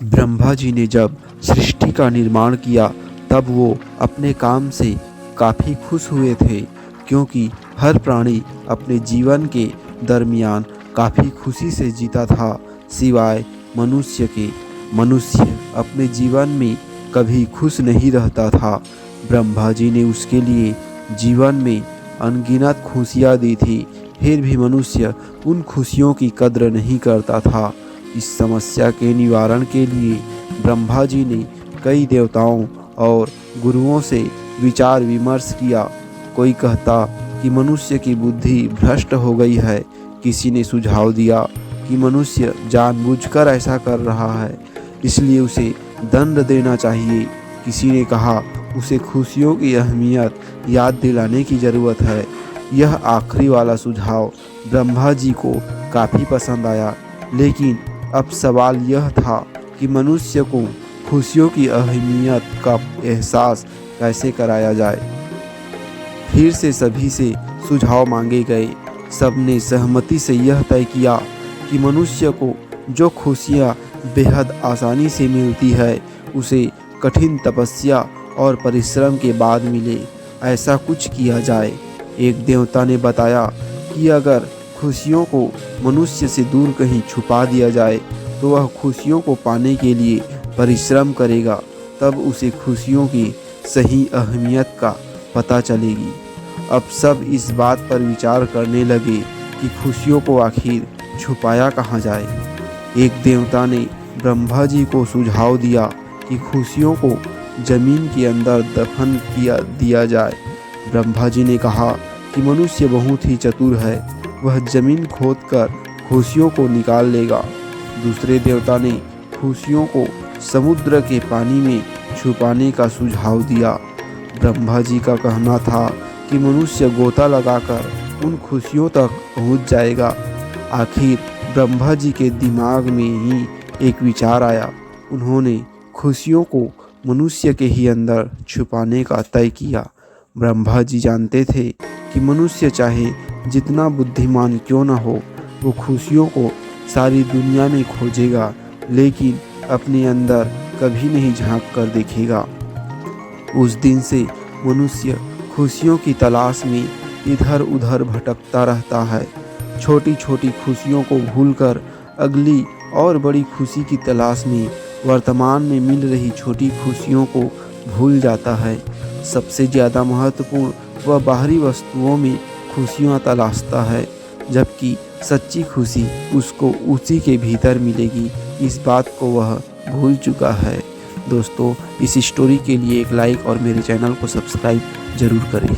ब्रह्मा जी ने जब सृष्टि का निर्माण किया तब वो अपने काम से काफ़ी खुश हुए थे, क्योंकि हर प्राणी अपने जीवन के दरमियान काफ़ी खुशी से जीता था, सिवाय मनुष्य के। मनुष्य अपने जीवन में कभी खुश नहीं रहता था। ब्रह्मा जी ने उसके लिए जीवन में अनगिनत खुशियाँ दी थी, फिर भी मनुष्य उन खुशियों की कद्र नहीं करता था। इस समस्या के निवारण के लिए ब्रह्मा जी ने कई देवताओं और गुरुओं से विचार विमर्श किया। कोई कहता कि मनुष्य की बुद्धि भ्रष्ट हो गई है, किसी ने सुझाव दिया कि मनुष्य जानबूझकर ऐसा कर रहा है, इसलिए उसे दंड देना चाहिए। किसी ने कहा उसे खुशियों की अहमियत याद दिलाने की ज़रूरत है। यह आखिरी वाला सुझाव ब्रह्मा जी को काफ़ी पसंद आया, लेकिन अब सवाल यह था कि मनुष्य को खुशियों की अहमियत का एहसास कैसे कराया जाए। फिर से सभी से सुझाव मांगे गए। सबने सहमति से यह तय किया कि मनुष्य को जो खुशियाँ बेहद आसानी से मिलती है, उसे कठिन तपस्या और परिश्रम के बाद मिले, ऐसा कुछ किया जाए। एक देवता ने बताया कि अगर खुशियों को मनुष्य से दूर कहीं छुपा दिया जाए तो वह खुशियों को पाने के लिए परिश्रम करेगा, तब उसे खुशियों की सही अहमियत का पता चलेगी। अब सब इस बात पर विचार करने लगे कि खुशियों को आखिर छुपाया कहाँ जाए। एक देवता ने ब्रह्मा जी को सुझाव दिया कि खुशियों को जमीन के अंदर दफन दिया जाए। ब्रह्मा जी ने कहा कि मनुष्य बहुत ही चतुर है, वह जमीन खोदकर खुशियों को निकाल लेगा। दूसरे देवता ने खुशियों को समुद्र के पानी में छुपाने का सुझाव दिया। ब्रह्मा जी का कहना था कि मनुष्य गोता लगाकर उन खुशियों तक पहुंच जाएगा। आखिर ब्रह्मा जी के दिमाग में ही एक विचार आया। उन्होंने खुशियों को मनुष्य के ही अंदर छुपाने का तय किया। ब्रह्मा जी जानते थे कि मनुष्य चाहे जितना बुद्धिमान क्यों न हो, वो खुशियों को सारी दुनिया में खोजेगा, लेकिन अपने अंदर कभी नहीं झांक कर देखेगा। उस दिन से मनुष्य खुशियों की तलाश में इधर उधर भटकता रहता है। छोटी छोटी खुशियों को भूलकर अगली और बड़ी खुशी की तलाश में वर्तमान में मिल रही छोटी खुशियों को भूल जाता है। सबसे ज़्यादा महत्वपूर्ण वह बाहरी वस्तुओं में खुशियाँ तलाशता है, जबकि सच्ची खुशी उसको उसी के भीतर मिलेगी। इस बात को वह भूल चुका है। दोस्तों, इस स्टोरी के लिए एक लाइक और मेरे चैनल को सब्सक्राइब ज़रूर करें।